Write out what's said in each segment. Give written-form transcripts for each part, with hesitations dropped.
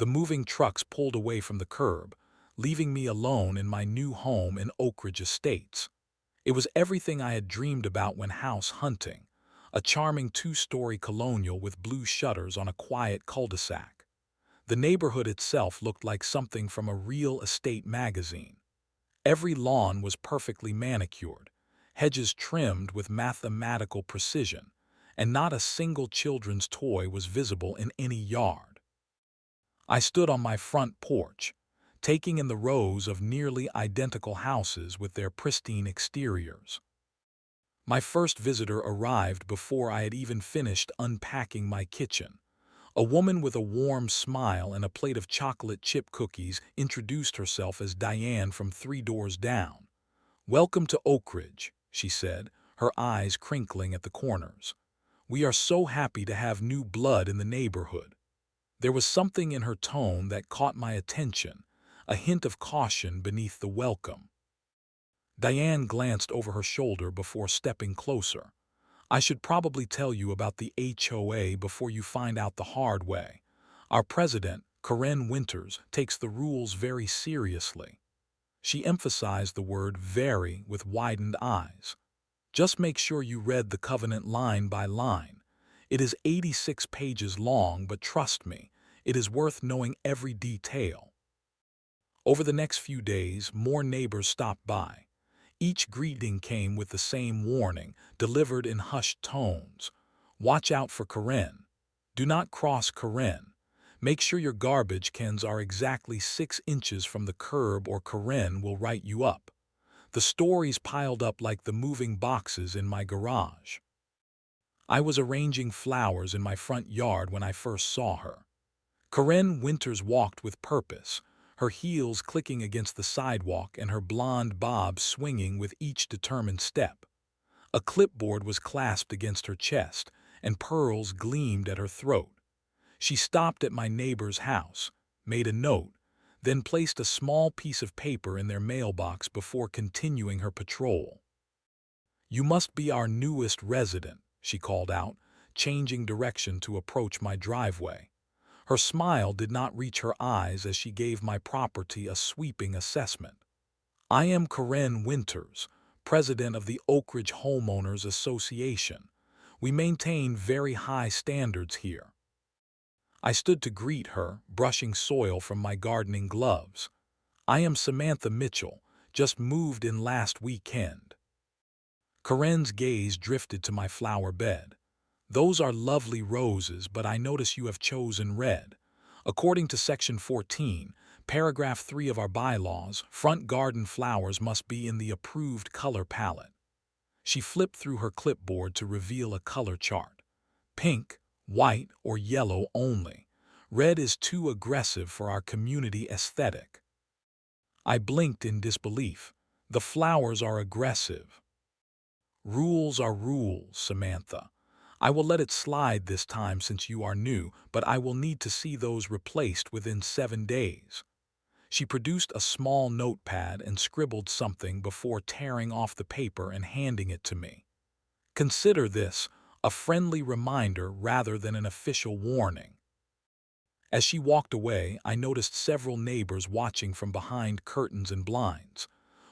The moving trucks pulled away from the curb, leaving me alone in my new home in Oak Ridge Estates. It was everything I had dreamed about when house hunting, a charming two-story colonial with blue shutters on a quiet cul-de-sac. The neighborhood itself looked like something from a real estate magazine. Every lawn was perfectly manicured, hedges trimmed with mathematical precision, and not a single children's toy was visible in any yard. I stood on my front porch, taking in the rows of nearly identical houses with their pristine exteriors. My first visitor arrived before I had even finished unpacking my kitchen. A woman with a warm smile and a plate of chocolate chip cookies introduced herself as Diane from 3 doors down. "Welcome to Oak Ridge," she said, her eyes crinkling at the corners. "We are so happy to have new blood in the neighborhood." There was something in her tone that caught my attention, a hint of caution beneath the welcome. Diane glanced over her shoulder before stepping closer. "I should probably tell you about the HOA before you find out the hard way. Our president, Karen Winters, takes the rules very seriously." She emphasized the word very with widened eyes. "Just make sure you read the covenant line by line. It is 86 pages long, but trust me, it is worth knowing every detail." Over the next few days, more neighbors stopped by. Each greeting came with the same warning, delivered in hushed tones. "Watch out for Karen. Do not cross Karen. Make sure your garbage cans are exactly 6 inches from the curb or Karen will write you up." The stories piled up like the moving boxes in my garage. I was arranging flowers in my front yard when I first saw her. Karen Winters walked with purpose, her heels clicking against the sidewalk and her blonde bob swinging with each determined step. A clipboard was clasped against her chest, and pearls gleamed at her throat. She stopped at my neighbor's house, made a note, then placed a small piece of paper in their mailbox before continuing her patrol. "You must be our newest resident," she called out, changing direction to approach my driveway. Her smile did not reach her eyes as she gave my property a sweeping assessment. "I am Karen Winters, president of the Oak Ridge Homeowners Association. We maintain very high standards here." I stood to greet her, brushing soil from my gardening gloves. "I am Samantha Mitchell, just moved in last weekend." Karen's gaze drifted to my flower bed. "Those are lovely roses, but I notice you have chosen red. According to Section 14, Paragraph 3 of our bylaws, front garden flowers must be in the approved color palette." She flipped through her clipboard to reveal a color chart. "Pink, white, or yellow only. Red is too aggressive for our community aesthetic." I blinked in disbelief. "The flowers are aggressive." "Rules are rules, Samantha. I will let it slide this time since you are new, but I will need to see those replaced within 7 days." She produced a small notepad and scribbled something before tearing off the paper and handing it to me. "Consider this a friendly reminder rather than an official warning." As she walked away, I noticed several neighbors watching from behind curtains and blinds.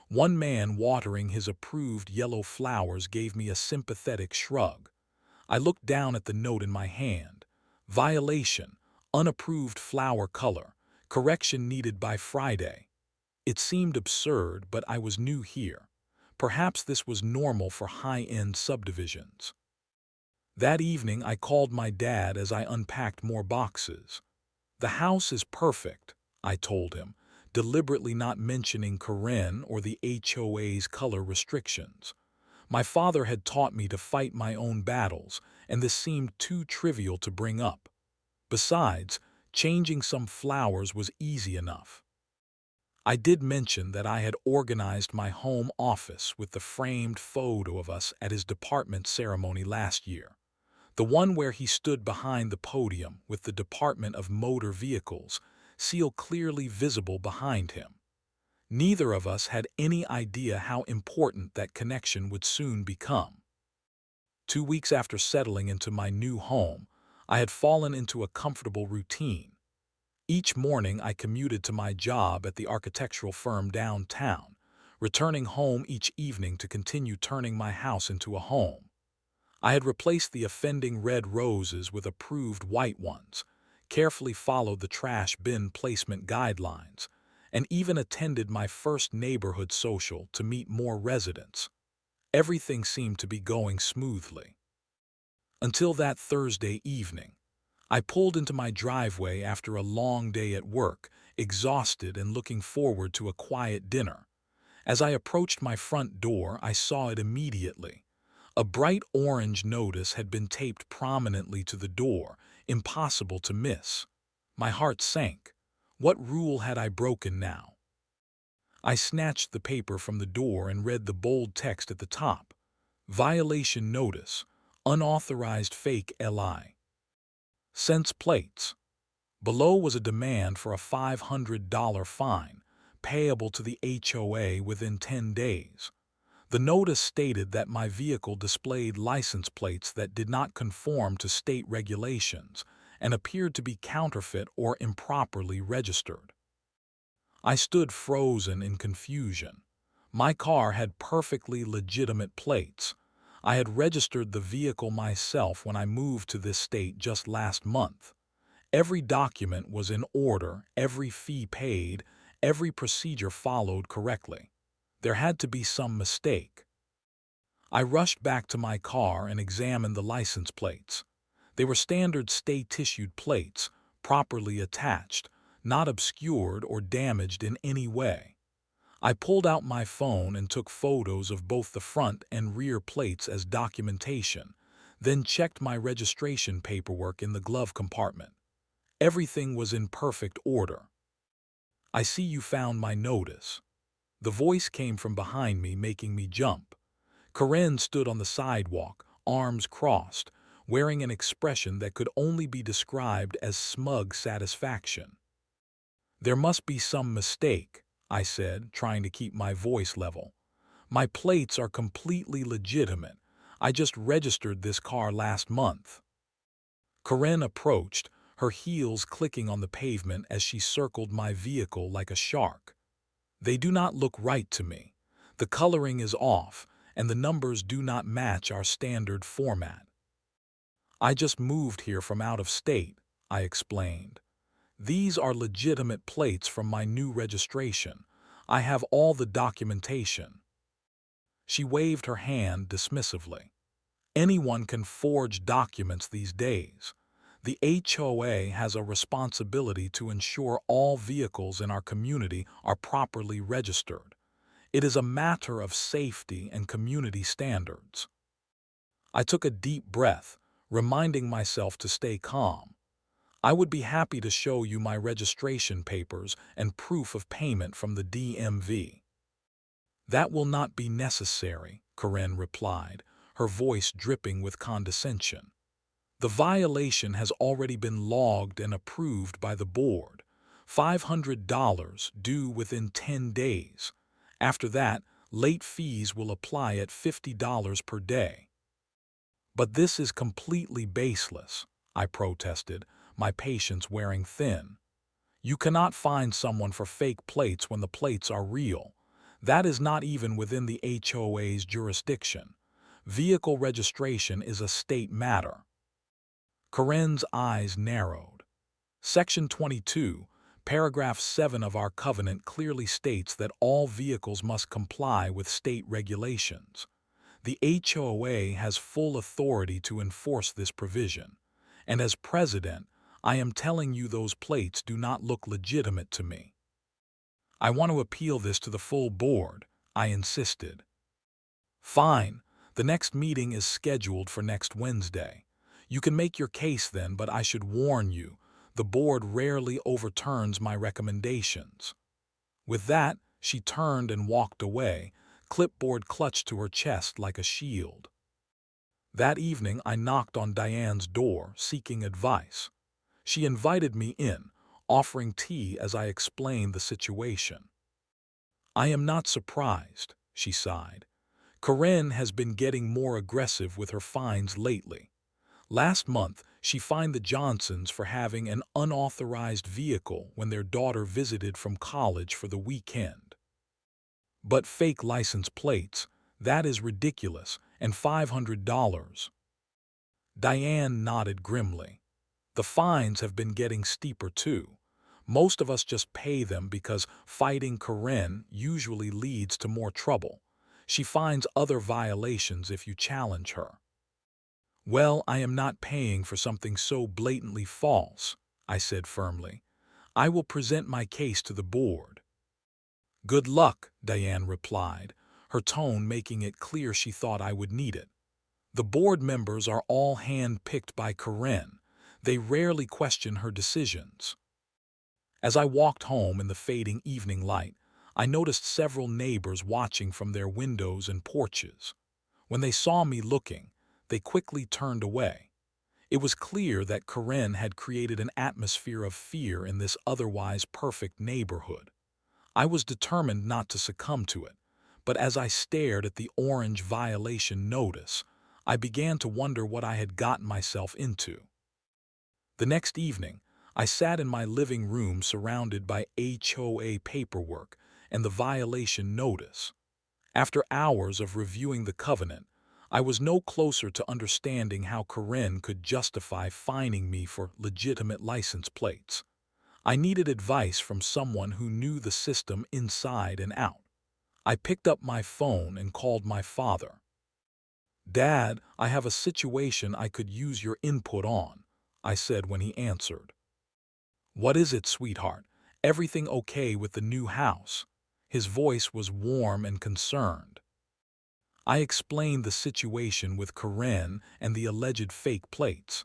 One man watering his approved yellow flowers gave me a sympathetic shrug. I looked down at the note in my hand. "Violation, unapproved flower color, correction needed by Friday." It seemed absurd, but I was new here. Perhaps this was normal for high-end subdivisions. That evening I called my dad as I unpacked more boxes. "The house is perfect," I told him, deliberately not mentioning Karen or the HOA's color restrictions. My father had taught me to fight my own battles, and this seemed too trivial to bring up. Besides, changing some flowers was easy enough. I did mention that I had organized my home office with the framed photo of us at his department ceremony last year. The one where he stood behind the podium with the Department of Motor Vehicles seal clearly visible behind him. Neither of us had any idea how important that connection would soon become. 2 weeks after settling into my new home, I had fallen into a comfortable routine. Each morning I commuted to my job at the architectural firm downtown, returning home each evening to continue turning my house into a home. I had replaced the offending red roses with approved white ones, carefully followed the trash bin placement guidelines, and even attended my first neighborhood social to meet more residents. Everything seemed to be going smoothly. Until that Thursday evening. I pulled into my driveway after a long day at work, exhausted and looking forward to a quiet dinner. As I approached my front door, I saw it immediately. A bright orange notice had been taped prominently to the door, impossible to miss. My heart sank. What rule had I broken now? I snatched the paper from the door and read the bold text at the top. Violation notice. Unauthorized fake LI. Sense plates. Below was a demand for a $500 fine, payable to the HOA within 10 days. The notice stated that my vehicle displayed license plates that did not conform to state regulations and appeared to be counterfeit or improperly registered. I stood frozen in confusion. My car had perfectly legitimate plates. I had registered the vehicle myself when I moved to this state just last month. Every document was in order, every fee paid, every procedure followed correctly. There had to be some mistake. I rushed back to my car and examined the license plates. They were standard stay-tissued plates, properly attached, not obscured or damaged in any way. I pulled out my phone and took photos of both the front and rear plates as documentation, then checked my registration paperwork in the glove compartment. Everything was in perfect order. I see you found my notice. The voice came from behind me, making me jump. Karen stood on the sidewalk, arms crossed, wearing an expression that could only be described as smug satisfaction. There must be some mistake, I said, trying to keep my voice level. My plates are completely legitimate. I just registered this car last month. Karen approached, her heels clicking on the pavement as she circled my vehicle like a shark. They do not look right to me. The coloring is off, and the numbers do not match our standard format. I just moved here from out of state, I explained. These are legitimate plates from my new registration. I have all the documentation. She waved her hand dismissively. Anyone can forge documents these days. The HOA has a responsibility to ensure all vehicles in our community are properly registered. It is a matter of safety and community standards. I took a deep breath, reminding myself to stay calm. I would be happy to show you my registration papers and proof of payment from the DMV. That will not be necessary, Karen replied, her voice dripping with condescension. The violation has already been logged and approved by the board. $500 due within 10 days. After that, late fees will apply at $50 per day. But this is completely baseless, I protested, my patience wearing thin. You cannot fine someone for fake plates when the plates are real. That is not even within the HOA's jurisdiction. Vehicle registration is a state matter. Karen's eyes narrowed. Section 22, paragraph 7 of our covenant clearly states that all vehicles must comply with state regulations. The HOA has full authority to enforce this provision, and as president, I am telling you those plates do not look legitimate to me. I want to appeal this to the full board, I insisted. Fine, the next meeting is scheduled for next Wednesday. You can make your case then, but I should warn you, the board rarely overturns my recommendations. With that, she turned and walked away, clipboard clutched to her chest like a shield. That evening I knocked on Diane's door, seeking advice. She invited me in, offering tea as I explained the situation. I am not surprised, she sighed. Karen has been getting more aggressive with her fines lately. Last month, She fined the Johnsons for having an unauthorized vehicle when their daughter visited from college for the weekend. But fake license plates, that is ridiculous, and $500. Diane nodded grimly. The fines have been getting steeper too. Most of us just pay them because fighting Karen usually leads to more trouble. She finds other violations if you challenge her. Well, I am not paying for something so blatantly false, I said firmly. I will present my case to the board. Good luck, Diane replied, her tone making it clear she thought I would need it. The board members are all hand-picked by Karen. They rarely question her decisions. As I walked home in the fading evening light, I noticed several neighbors watching from their windows and porches. When they saw me looking, they quickly turned away. It was clear that Karen had created an atmosphere of fear in this otherwise perfect neighborhood. I was determined not to succumb to it, but as I stared at the orange violation notice, I began to wonder what I had gotten myself into. The next evening, I sat in my living room surrounded by HOA paperwork and the violation notice. After hours of reviewing the covenant, I was no closer to understanding how Karen could justify fining me for legitimate license plates. I needed advice from someone who knew the system inside and out. I picked up my phone and called my father. Dad, I have a situation I could use your input on, I said when he answered. What is it, sweetheart? Everything okay with the new house? His voice was warm and concerned. I explained the situation with Karen and the alleged fake plates.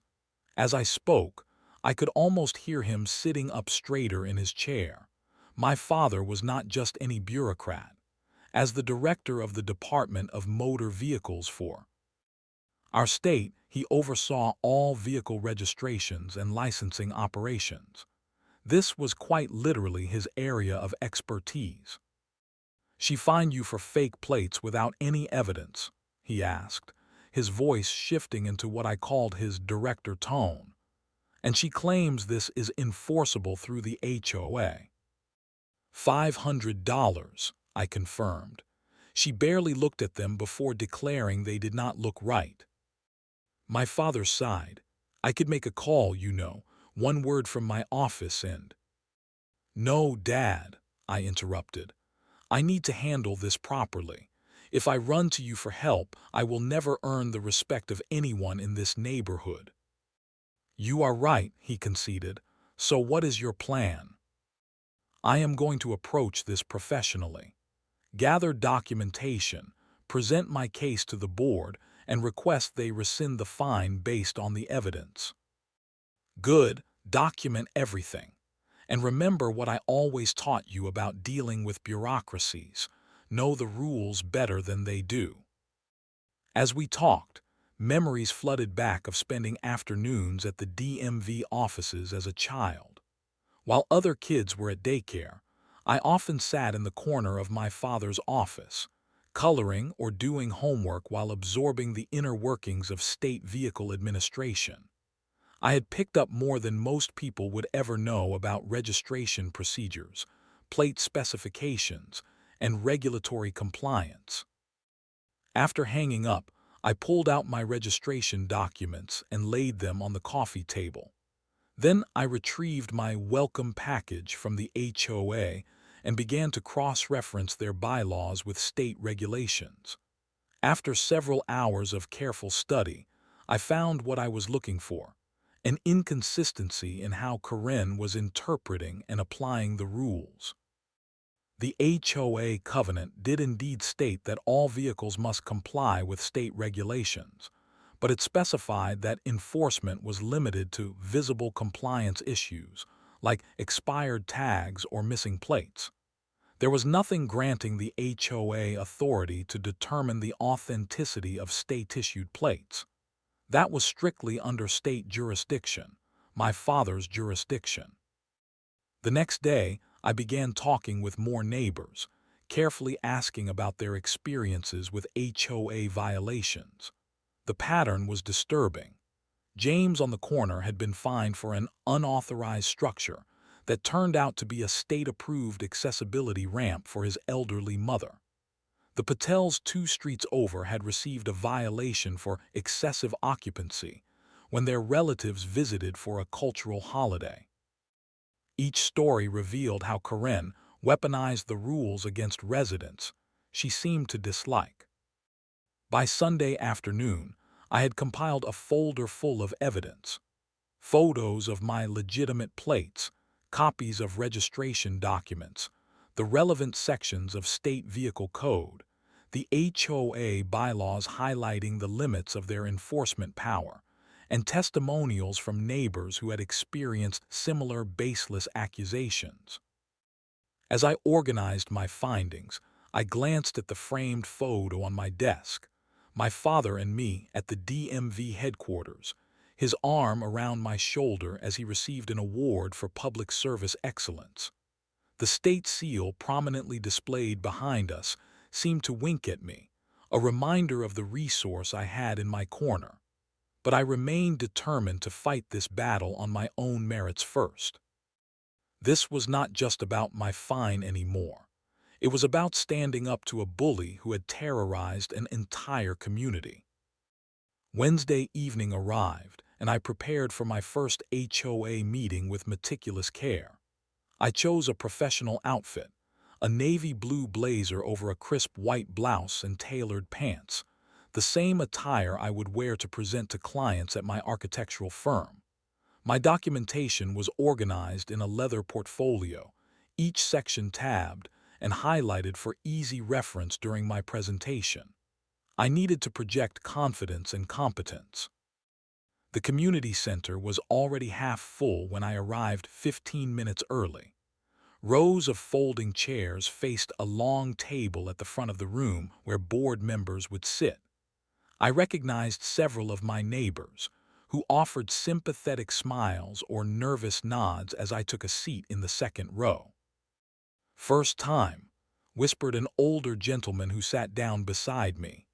As I spoke, I could almost hear him sitting up straighter in his chair. My father was not just any bureaucrat. As the director of the Department of Motor Vehicles for our state, he oversaw all vehicle registrations and licensing operations. This was quite literally his area of expertise. She fined you for fake plates without any evidence, he asked, his voice shifting into what I called his director tone. And she claims this is enforceable through the HOA. $500, I confirmed. She barely looked at them before declaring they did not look right. My father sighed. I could make a call, you know, one word from my office and… No, Dad, I interrupted. I need to handle this properly. If I run to you for help, I will never earn the respect of anyone in this neighborhood. You are right, he conceded. So what is your plan? I am going to approach this professionally. Gather documentation, present my case to the board, and request they rescind the fine based on the evidence. Good, document everything. And remember what I always taught you about dealing with bureaucracies. Know the rules better than they do. As we talked, memories flooded back of spending afternoons at the DMV offices as a child. While other kids were at daycare, I often sat in the corner of my father's office, coloring or doing homework while absorbing the inner workings of state vehicle administration. I had picked up more than most people would ever know about registration procedures, plate specifications, and regulatory compliance. After hanging up, I pulled out my registration documents and laid them on the coffee table. Then I retrieved my welcome package from the HOA and began to cross-reference their bylaws with state regulations. After several hours of careful study, I found what I was looking for: an inconsistency in how Karen was interpreting and applying the rules. The HOA covenant did indeed state that all vehicles must comply with state regulations, but it specified that enforcement was limited to visible compliance issues, like expired tags or missing plates. There was nothing granting the HOA authority to determine the authenticity of state-issued plates. That was strictly under state jurisdiction, my father's jurisdiction. The next day, I began talking with more neighbors, carefully asking about their experiences with HOA violations. The pattern was disturbing. James on the corner had been fined for an unauthorized structure that turned out to be a state-approved accessibility ramp for his elderly mother. The Patels 2 streets over had received a violation for excessive occupancy when their relatives visited for a cultural holiday. Each story revealed how Karen weaponized the rules against residents she seemed to dislike. By Sunday afternoon, I had compiled a folder full of evidence: photos of my legitimate plates, copies of registration documents, the relevant sections of state vehicle code, the HOA bylaws highlighting the limits of their enforcement power, and testimonials from neighbors who had experienced similar baseless accusations. As I organized my findings, I glanced at the framed photo on my desk: my father and me at the DMV headquarters, his arm around my shoulder as he received an award for public service excellence. The state seal prominently displayed behind us seemed to wink at me, a reminder of the resource I had in my corner. But I remained determined to fight this battle on my own merits first. This was not just about my fine anymore. It was about standing up to a bully who had terrorized an entire community. Wednesday evening arrived, and I prepared for my first HOA meeting with meticulous care. I chose a professional outfit: a navy blue blazer over a crisp white blouse and tailored pants, the same attire I would wear to present to clients at my architectural firm. My documentation was organized in a leather portfolio, each section tabbed and highlighted for easy reference during my presentation. I needed to project confidence and competence. The community center was already half full when I arrived 15 minutes early. Rows of folding chairs faced a long table at the front of the room where board members would sit. I recognized several of my neighbors, who offered sympathetic smiles or nervous nods as I took a seat in the second row. "First time," whispered an older gentleman who sat down beside me.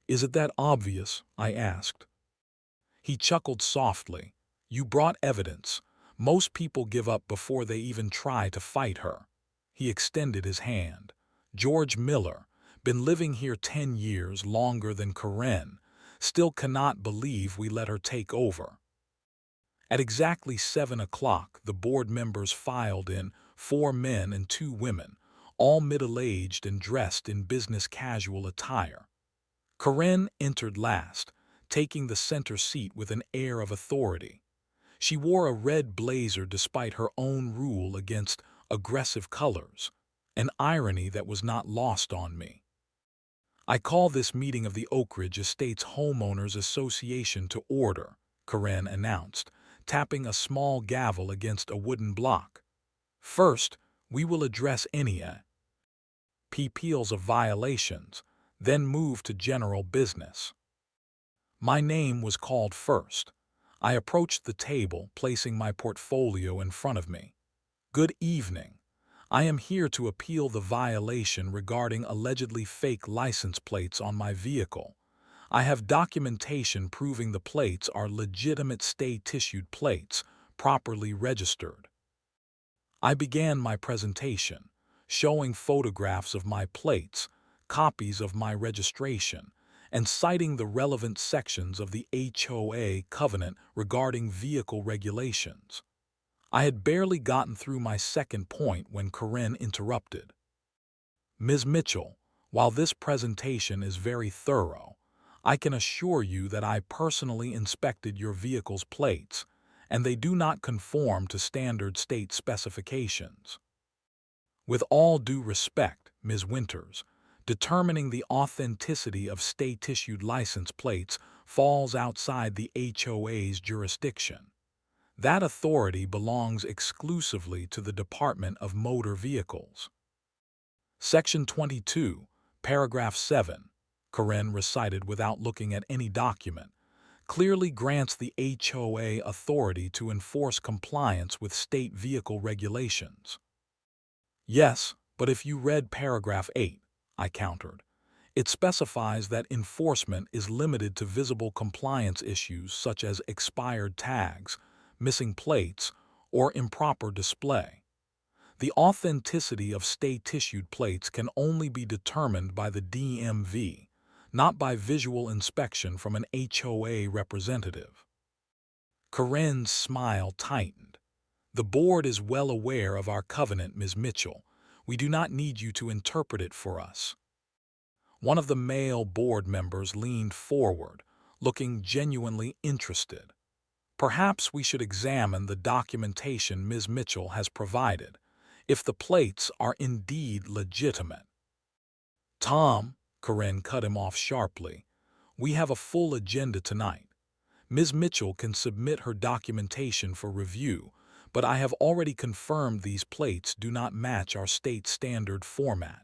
"Is it that obvious?" I asked. He chuckled softly. "You brought evidence. Most people give up before they even try to fight her." He extended his hand. "George Miller, been living here 10 years, longer than Karen, still cannot believe we let her take over." At exactly 7 o'clock, the board members filed in, 4 men and 2 women, all middle-aged and dressed in business casual attire. Karen entered last, taking the center seat with an air of authority. She wore a red blazer despite her own rule against aggressive colors, an irony that was not lost on me. "I call this meeting of the Oak Ridge Estates Homeowners Association to order," Karen announced, tapping a small gavel against a wooden block. "First, we will address any appeals of violations, then move to general business." My name was called first. I approached the table, placing my portfolio in front of me. "Good evening. I am here to appeal the violation regarding allegedly fake license plates on my vehicle. I have documentation proving the plates are legitimate state-issued plates, properly registered." I began my presentation, showing photographs of my plates, copies of my registration, and citing the relevant sections of the HOA covenant regarding vehicle regulations. I had barely gotten through my second point when Karen interrupted. "Ms. Mitchell, while this presentation is very thorough, I can assure you that I personally inspected your vehicle's plates, and they do not conform to standard state specifications. With all due respect, Ms. Winters, determining the authenticity of state-issued license plates falls outside the HOA's jurisdiction. That authority belongs exclusively to the Department of Motor Vehicles." Section 22, Paragraph 7, Karen recited without looking at any document, clearly grants the HOA authority to enforce compliance with state vehicle regulations. "Yes, but if you read Paragraph 8, I countered, It specifies that enforcement is limited to visible compliance issues such as expired tags, missing plates, or improper display. The authenticity of state-issued plates can only be determined by the DMV, not by visual inspection from an HOA representative. Corinne's smile tightened. The board is well aware of our covenant, Ms. Mitchell. We do not need you to interpret it for us. One of the male board members leaned forward, looking genuinely interested. Perhaps we should examine the documentation Ms. Mitchell has provided, if the plates are indeed legitimate. Tom, Corinne cut him off sharply, we have a full agenda tonight. Ms. Mitchell can submit her documentation for review, but I have already confirmed these plates do not match our state standard format.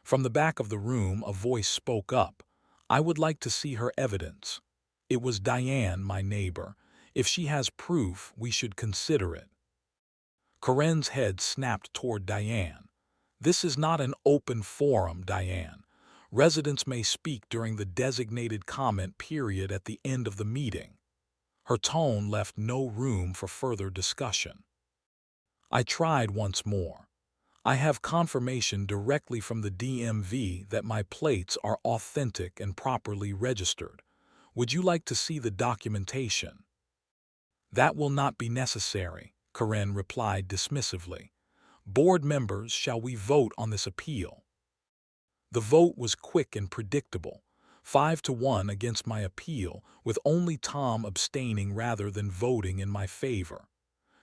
From the back of the room, a voice spoke up. I would like to see her evidence. It was Diane, my neighbor. If she has proof, we should consider it. Corinne's head snapped toward Diane. This is not an open forum, Diane. Residents may speak during the designated comment period at the end of the meeting. Her tone left no room for further discussion. I tried once more. I have confirmation directly from the DMV that my plates are authentic and properly registered. Would you like to see the documentation? That will not be necessary, Corinne replied dismissively. Board members, shall we vote on this appeal? The vote was quick and predictable, 5-1 against my appeal, with only Tom abstaining rather than voting in my favor.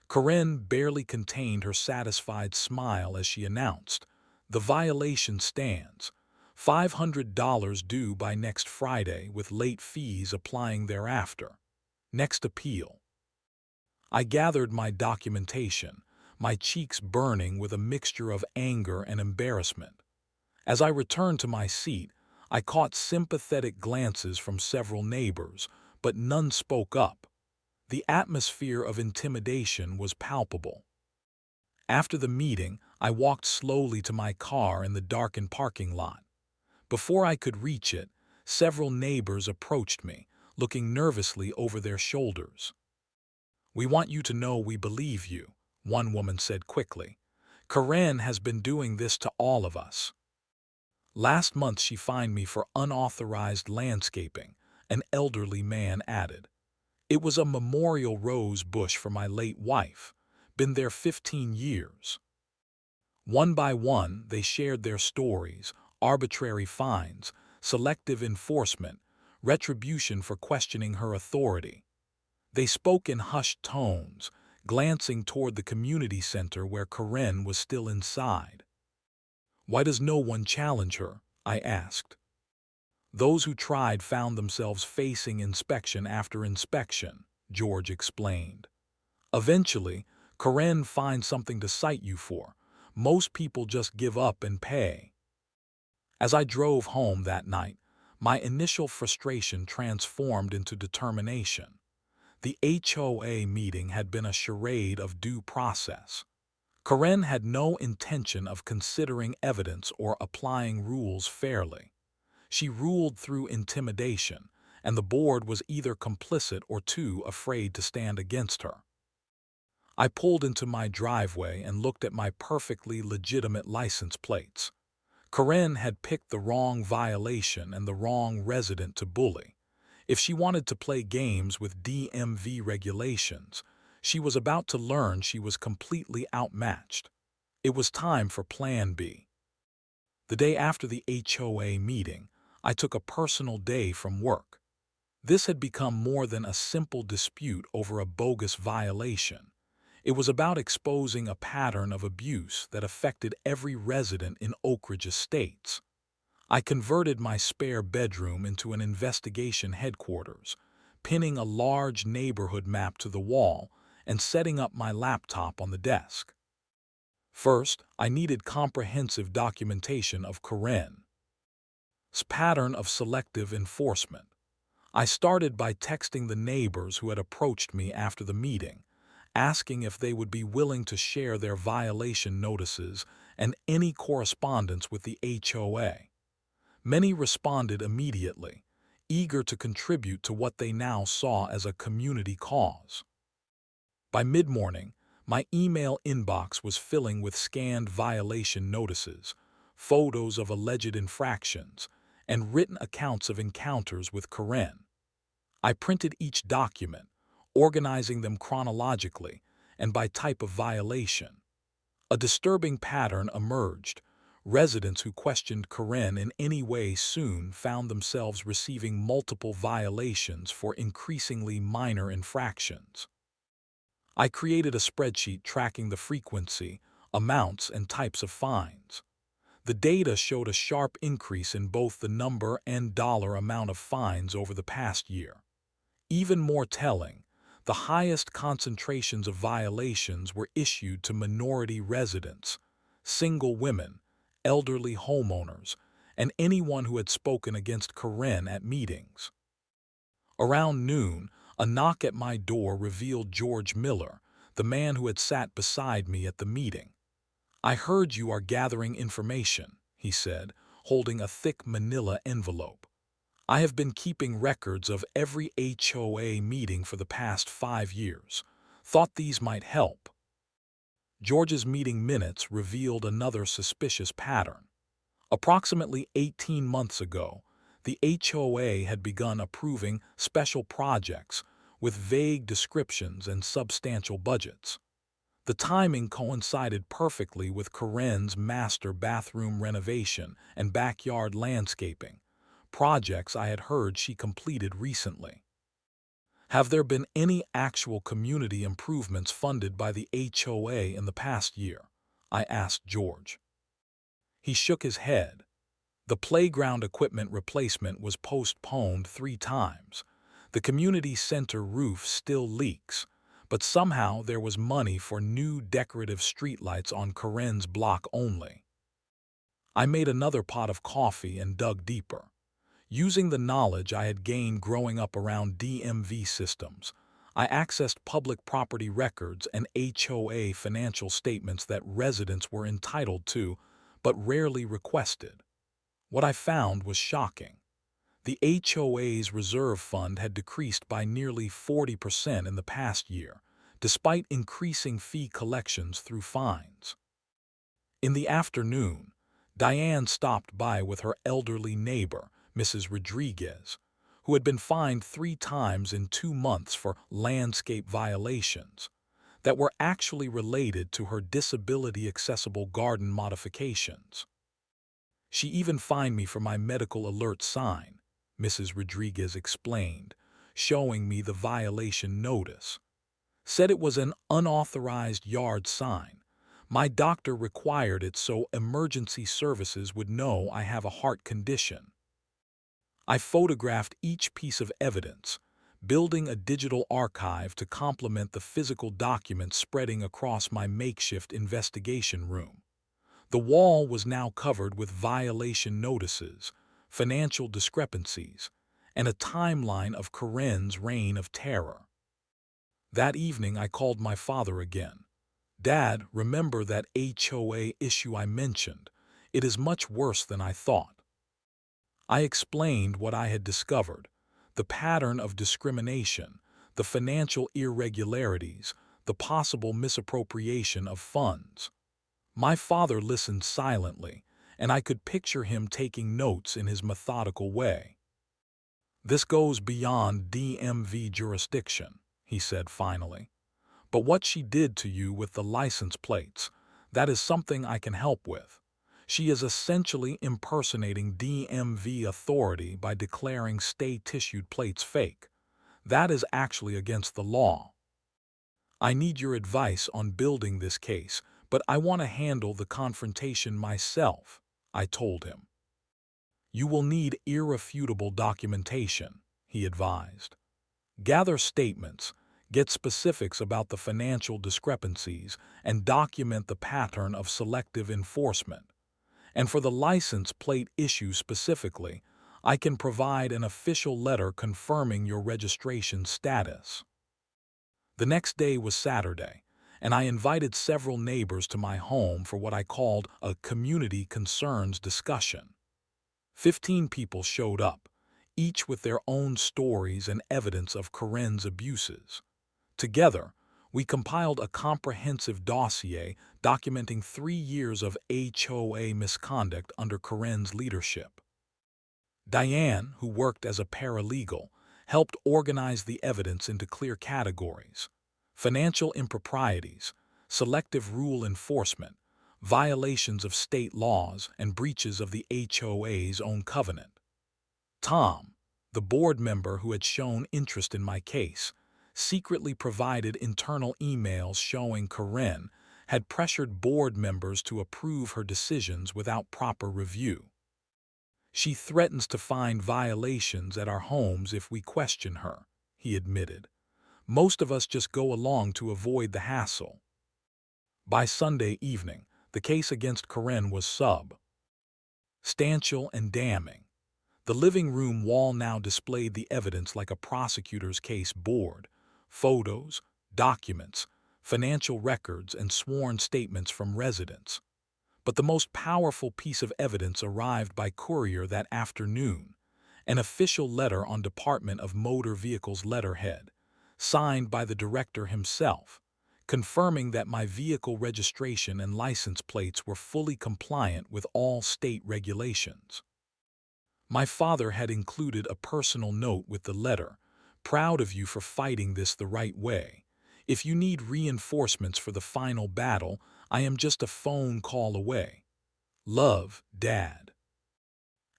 Corinne barely contained her satisfied smile as she announced, the violation stands. $500 due by next Friday with late fees applying thereafter. Next appeal. I gathered my documentation, my cheeks burning with a mixture of anger and embarrassment. As I returned to my seat, I caught sympathetic glances from several neighbors, but none spoke up. The atmosphere of intimidation was palpable. After the meeting, I walked slowly to my car in the darkened parking lot. Before I could reach it, several neighbors approached me, looking nervously over their shoulders. We want you to know we believe you, one woman said quickly. Corinne has been doing this to all of us. Last month she fined me for unauthorized landscaping, an elderly man added. It was a memorial rose bush for my late wife, been there 15 years. One by one, they shared their stories, arbitrary fines, selective enforcement, retribution for questioning her authority. They spoke in hushed tones, glancing toward the community center where Corinne was still inside. Why does no one challenge her? I asked. Those who tried found themselves facing inspection after inspection, George explained. Eventually, Corinne finds something to cite you for. Most people just give up and pay. As I drove home that night, my initial frustration transformed into determination. The HOA meeting had been a charade of due process. Corinne had no intention of considering evidence or applying rules fairly. She ruled through intimidation, and the board was either complicit or too afraid to stand against her. I pulled into my driveway and looked at my perfectly legitimate license plates. Corinne had picked the wrong violation and the wrong resident to bully. If she wanted to play games with DMV regulations, she was about to learn she was completely outmatched. It was time for Plan B. The day after the HOA meeting, I took a personal day from work. This had become more than a simple dispute over a bogus violation. It was about exposing a pattern of abuse that affected every resident in Oak Ridge Estates. I converted my spare bedroom into an investigation headquarters, pinning a large neighborhood map to the wall and setting up my laptop on the desk. First, I needed comprehensive documentation of Corinne's pattern of selective enforcement. I started by texting the neighbors who had approached me after the meeting, asking if they would be willing to share their violation notices and any correspondence with the HOA. Many responded immediately, eager to contribute to what they now saw as a community cause. By mid-morning, my email inbox was filling with scanned violation notices, photos of alleged infractions, and written accounts of encounters with Karen. I printed each document, organizing them chronologically and by type of violation. A disturbing pattern emerged. Residents who questioned Karen in any way soon found themselves receiving multiple violations for increasingly minor infractions. I created a spreadsheet tracking the frequency, amounts, and types of fines. The data showed a sharp increase in both the number and dollar amount of fines over the past year. Even more telling, the highest concentrations of violations were issued to minority residents, single women, elderly homeowners, and anyone who had spoken against Karen at meetings. Around noon, a knock at my door revealed George Miller, the man who had sat beside me at the meeting. "I heard you are gathering information," he said, holding a thick manila envelope. "I have been keeping records of every HOA meeting for the past 5 years. Thought these might help." George's meeting minutes revealed another suspicious pattern. Approximately 18 months ago, the HOA had begun approving special projects with vague descriptions and substantial budgets. The timing coincided perfectly with Karen's master bathroom renovation and backyard landscaping, projects I had heard she completed recently. "Have there been any actual community improvements funded by the HOA in the past year?" I asked George. He shook his head. The playground equipment replacement was postponed 3 times. The community center roof still leaks, but somehow there was money for new decorative streetlights on Karen's block only. I made another pot of coffee and dug deeper. Using the knowledge I had gained growing up around DMV systems, I accessed public property records and HOA financial statements that residents were entitled to, but rarely requested. What I found was shocking. The HOA's reserve fund had decreased by nearly 40% in the past year, despite increasing fee collections through fines. In the afternoon, Diane stopped by with her elderly neighbor, Mrs. Rodriguez, who had been fined 3 times in 2 months for landscape violations that were actually related to her disability-accessible garden modifications. "She even fined me for my medical alert sign," Mrs. Rodriguez explained, showing me the violation notice. "Said it was an unauthorized yard sign. My doctor required it so emergency services would know I have a heart condition." I photographed each piece of evidence, building a digital archive to complement the physical documents spreading across my makeshift investigation room. The wall was now covered with violation notices, financial discrepancies, and a timeline of Karen's reign of terror. That evening I called my father again. "Dad, remember that HOA issue I mentioned? It is much worse than I thought." I explained what I had discovered, the pattern of discrimination, the financial irregularities, the possible misappropriation of funds. My father listened silently, and I could picture him taking notes in his methodical way. "This goes beyond DMV jurisdiction," he said finally. "But what she did to you with the license plates, that is something I can help with. She is essentially impersonating DMV authority by declaring state-issued plates fake. That is actually against the law. I need your advice on building this case, but I want to handle the confrontation myself," I told him. "You will need irrefutable documentation," he advised. "Gather statements, get specifics about the financial discrepancies, and document the pattern of selective enforcement. And for the license plate issue specifically, I can provide an official letter confirming your registration status." The next day was Saturday, and I invited several neighbors to my home for what I called a community concerns discussion. 15 people showed up, each with their own stories and evidence of Corinne's abuses. Together, we compiled a comprehensive dossier documenting 3 years of HOA misconduct under Corinne's leadership. Diane, who worked as a paralegal, helped organize the evidence into clear categories: financial improprieties, selective rule enforcement, violations of state laws, and breaches of the HOA's own covenant. Tom, the board member who had shown interest in my case, secretly provided internal emails showing Corinne had pressured board members to approve her decisions without proper review. "She threatens to find violations at our homes if we question her," he admitted. "Most of us just go along to avoid the hassle." By Sunday evening, the case against Corinne was substantial and damning. The living room wall now displayed the evidence like a prosecutor's case board: photos, documents, financial records, and sworn statements from residents. But the most powerful piece of evidence arrived by courier that afternoon: an official letter on Department of Motor Vehicles letterhead, signed by the director himself, confirming that my vehicle registration and license plates were fully compliant with all state regulations. My father had included a personal note with the letter: "Proud of you for fighting this the right way. If you need reinforcements for the final battle, I am just a phone call away. Love, Dad."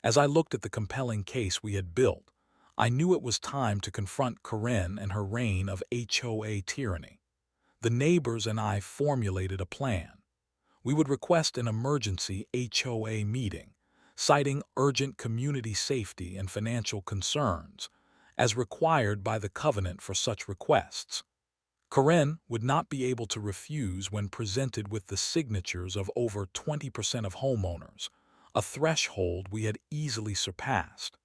As I looked at the compelling case we had built, I knew it was time to confront Corinne and her reign of HOA tyranny. The neighbors and I formulated a plan. We would request an emergency HOA meeting, citing urgent community safety and financial concerns, as required by the covenant for such requests. Corinne would not be able to refuse when presented with the signatures of over 20% of homeowners, a threshold we had easily surpassed.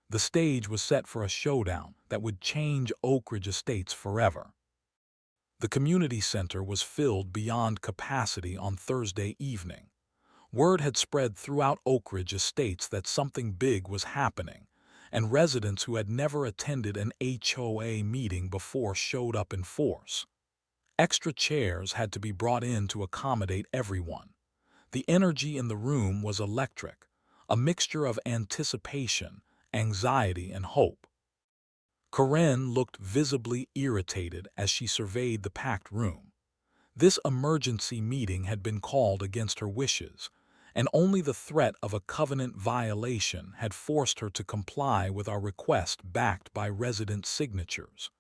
The stage was set for a showdown that would change Oak Ridge Estates forever. The community center was filled beyond capacity on Thursday evening. Word had spread throughout Oak Ridge Estates that something big was happening, and residents who had never attended an HOA meeting before showed up in force. Extra chairs had to be brought in to accommodate everyone. The energy in the room was electric, a mixture of anticipation, anxiety, and hope. Corinne looked visibly irritated as she surveyed the packed room. This emergency meeting had been called against her wishes, and only the threat of a covenant violation had forced her to comply with our request backed by resident signatures.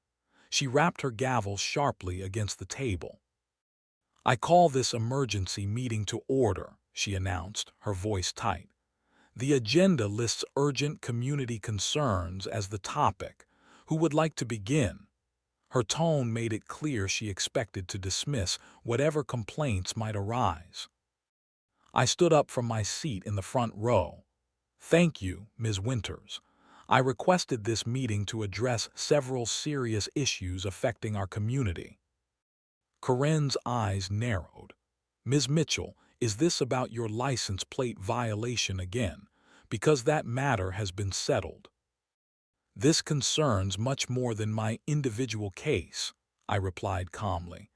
She rapped her gavel sharply against the table. "I call this emergency meeting to order," she announced, her voice tight. "The agenda lists urgent community concerns as the topic. Who would like to begin?" Her tone made it clear she expected to dismiss whatever complaints might arise. I stood up from my seat in the front row. "Thank you, Ms. Winters. I requested this meeting to address several serious issues affecting our community." Corinne's eyes narrowed. "Ms. Mitchell, is this about your license plate violation again? Because that matter has been settled." "This concerns much more than my individual case," I replied calmly.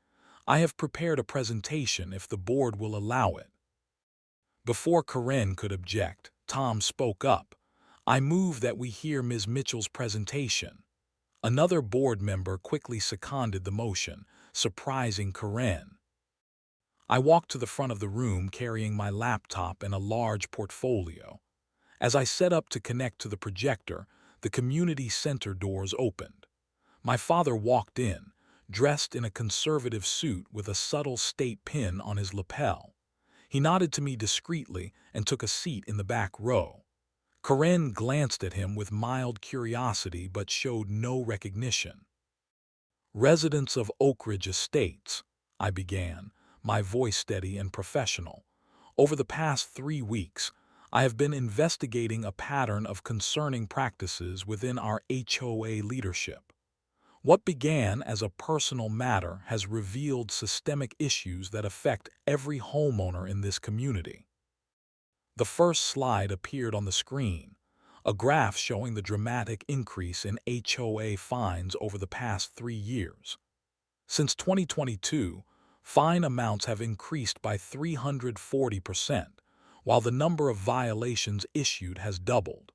"I have prepared a presentation if the board will allow it." Before Corinne could object, Tom spoke up. "I move that we hear Ms. Mitchell's presentation." Another board member quickly seconded the motion, surprising Corinne. I walked to the front of the room carrying my laptop and a large portfolio. As I set up to connect to the projector, the community center doors opened. My father walked in, dressed in a conservative suit with a subtle state pin on his lapel. He nodded to me discreetly and took a seat in the back row. Corinne glanced at him with mild curiosity but showed no recognition. "Residents of Oak Ridge Estates," I began, my voice steady and professional. "Over the past 3 weeks, I have been investigating a pattern of concerning practices within our HOA leadership. What began as a personal matter has revealed systemic issues that affect every homeowner in this community." The first slide appeared on the screen, a graph showing the dramatic increase in HOA fines over the past 3 years. Since 2022, fine amounts have increased by 340%, while the number of violations issued has doubled.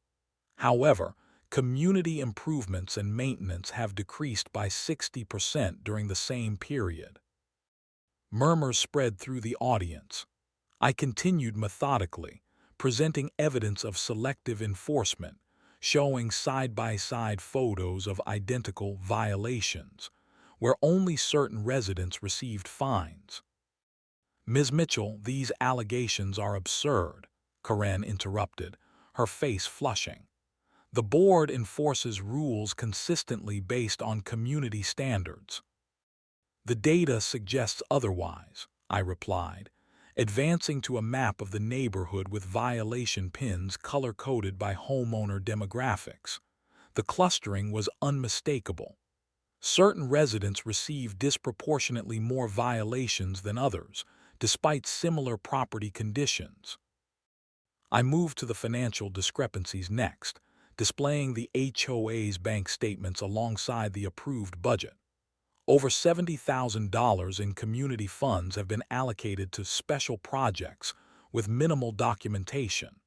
However, community improvements and maintenance have decreased by 60% during the same period. Murmurs spread through the audience. I continued methodically, presenting evidence of selective enforcement, showing side-by-side photos of identical violations, where only certain residents received fines. "Ms. Mitchell, these allegations are absurd," Karen interrupted, her face flushing. "The board enforces rules consistently based on community standards." "The data suggests otherwise," I replied, advancing to a map of the neighborhood with violation pins color-coded by homeowner demographics. The clustering was unmistakable. Certain residents received disproportionately more violations than others, despite similar property conditions. I moved to the financial discrepancies next, displaying the HOA's bank statements alongside the approved budget. Over $70,000 in community funds have been allocated to special projects with minimal documentation.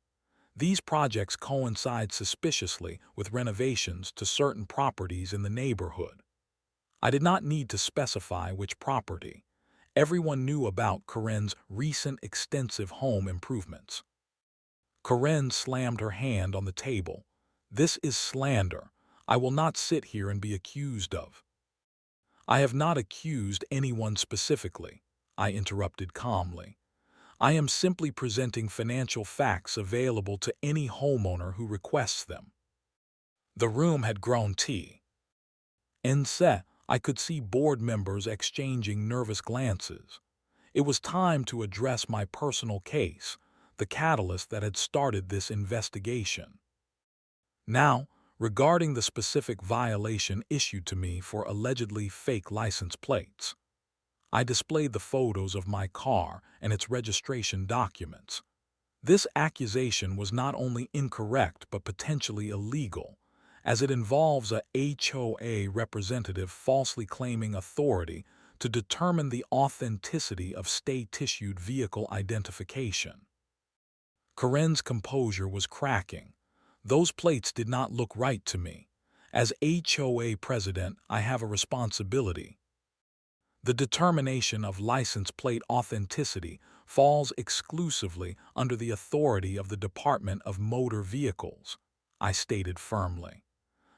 These projects coincide suspiciously with renovations to certain properties in the neighborhood. I did not need to specify which property. Everyone knew about Karen's recent extensive home improvements. Karen slammed her hand on the table. "This is slander. I will not sit here and be accused of." "I have not accused anyone specifically," I interrupted calmly. "I am simply presenting financial facts available to any homeowner who requests them." The room had grown tense. I could see board members exchanging nervous glances. It was time to address my personal case, the catalyst that had started this investigation. Now, regarding the specific violation issued to me for allegedly fake license plates. I displayed the photos of my car and its registration documents. This accusation was not only incorrect but potentially illegal, as it involves a HOA representative falsely claiming authority to determine the authenticity of state-issued vehicle identification. Karen's composure was cracking. Those plates did not look right to me. As HOA president, I have a responsibility. The determination of license plate authenticity falls exclusively under the authority of the Department of Motor Vehicles, I stated firmly.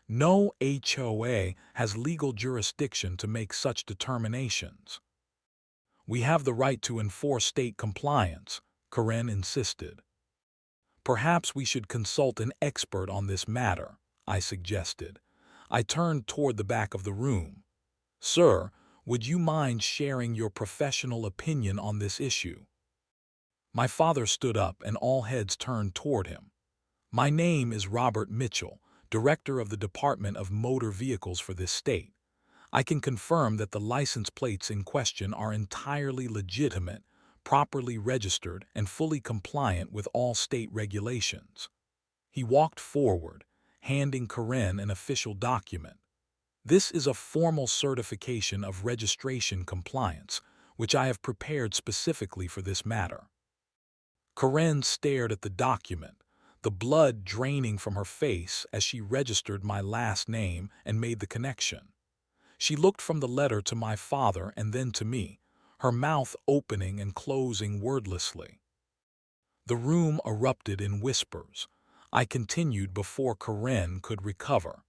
No HOA has legal jurisdiction to make such determinations. "We have the right to enforce state compliance," Karen insisted. "Perhaps we should consult an expert on this matter," I suggested. I turned toward the back of the room. "Sir, would you mind sharing your professional opinion on this issue?" My father stood up and all heads turned toward him. "My name is Robert Mitchell, Director of the Department of Motor Vehicles for this state. I can confirm that the license plates in question are entirely legitimate, properly registered, and fully compliant with all state regulations." He walked forward, handing Karen an official document. "This is a formal certification of registration compliance, which I have prepared specifically for this matter." Karen stared at the document, the blood draining from her face as she registered my last name and made the connection. She looked from the letter to my father and then to me, her mouth opening and closing wordlessly. The room erupted in whispers. I continued before Karen could recover.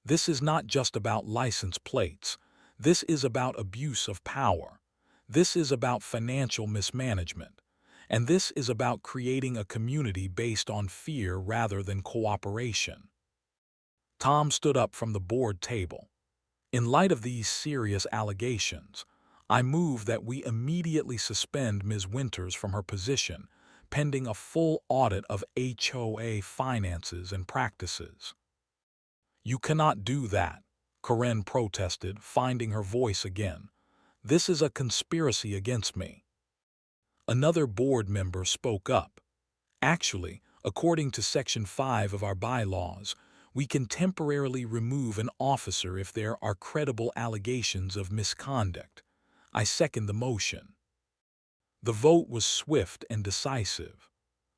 "This is not just about license plates. This is about abuse of power. This is about financial mismanagement. And this is about creating a community based on fear rather than cooperation." Tom stood up from the board table. "In light of these serious allegations, I move that we immediately suspend Ms. Winters from her position, pending a full audit of HOA finances and practices." "You cannot do that," Karen protested, finding her voice again. "This is a conspiracy against me." Another board member spoke up. Actually, according to Section 5 of our bylaws, we can temporarily remove an officer if there are credible allegations of misconduct. I second the motion. The vote was swift and decisive.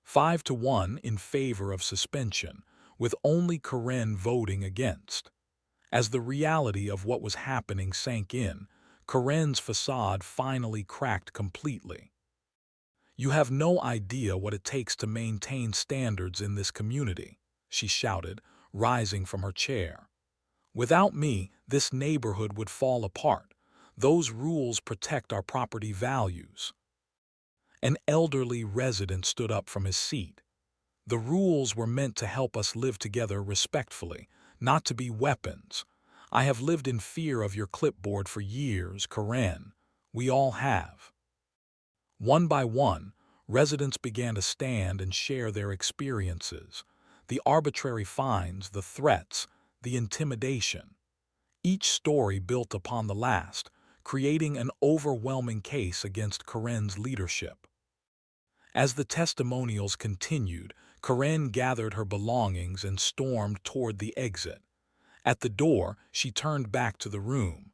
5-1 in favor of suspension, with only Karen voting against. As the reality of what was happening sank in, Karen's facade finally cracked completely. "You have no idea what it takes to maintain standards in this community," she shouted, rising from her chair. "Without me, this neighborhood would fall apart. Those rules protect our property values." An elderly resident stood up from his seat. "The rules were meant to help us live together respectfully, not to be weapons. I have lived in fear of your clipboard for years, Karen. We all have." One by one, residents began to stand and share their experiences, the arbitrary fines, the threats, the intimidation. Each story built upon the last, creating an overwhelming case against Karen's leadership. As the testimonials continued, Karen gathered her belongings and stormed toward the exit. At the door, she turned back to the room.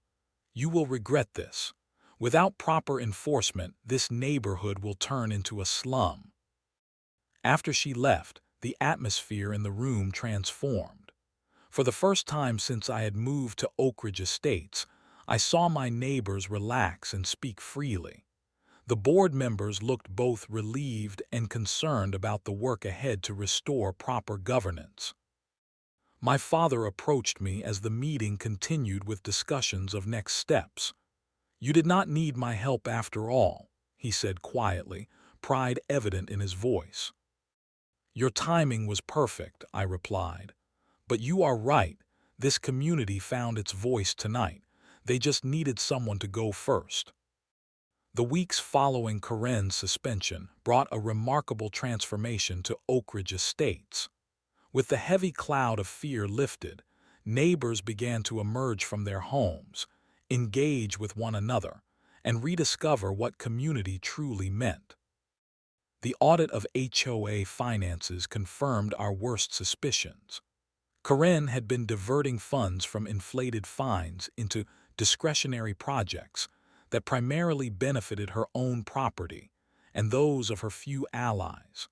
"You will regret this. Without proper enforcement, this neighborhood will turn into a slum." After she left, the atmosphere in the room transformed. For the first time since I had moved to Oak Ridge Estates, I saw my neighbors relax and speak freely. The board members looked both relieved and concerned about the work ahead to restore proper governance. My father approached me as the meeting continued with discussions of next steps. "You did not need my help after all," he said quietly, pride evident in his voice. "Your timing was perfect," I replied. "But you are right, this community found its voice tonight. They just needed someone to go first." The weeks following Karen's suspension brought a remarkable transformation to Oak Ridge Estates. With the heavy cloud of fear lifted, neighbors began to emerge from their homes, engage with one another, and rediscover what community truly meant. The audit of HOA finances confirmed our worst suspicions. Karen had been diverting funds from inflated fines into discretionary projects that primarily benefited her own property and those of her few allies.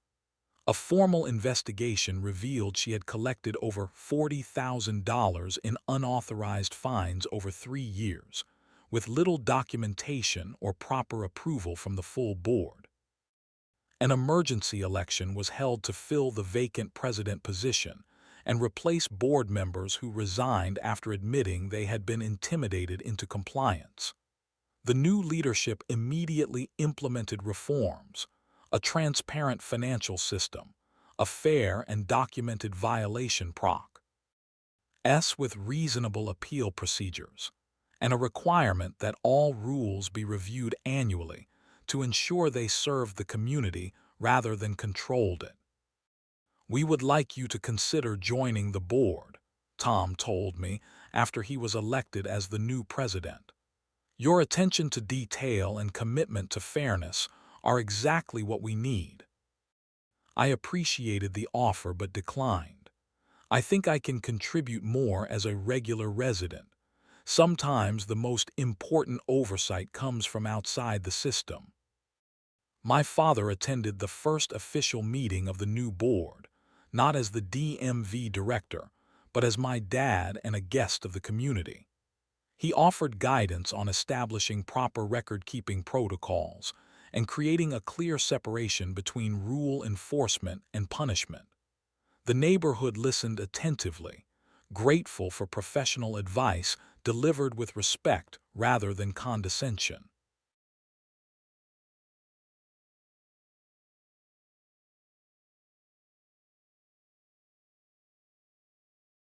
A formal investigation revealed she had collected over $40,000 in unauthorized fines over 3 years, with little documentation or proper approval from the full board. An emergency election was held to fill the vacant president position and replace board members who resigned after admitting they had been intimidated into compliance. The new leadership immediately implemented reforms: a transparent financial system, a fair and documented violation process with reasonable appeal procedures, and a requirement that all rules be reviewed annually to ensure they served the community rather than controlled it. "We would like you to consider joining the board," Tom told me after he was elected as the new president. "Your attention to detail and commitment to fairness are exactly what we need." I appreciated the offer but declined. "I think I can contribute more as a regular resident. Sometimes the most important oversight comes from outside the system." My father attended the first official meeting of the new board, not as the DMV director, but as my dad and a guest of the community. He offered guidance on establishing proper record-keeping protocols and creating a clear separation between rule enforcement and punishment. The neighborhood listened attentively, grateful for professional advice delivered with respect rather than condescension.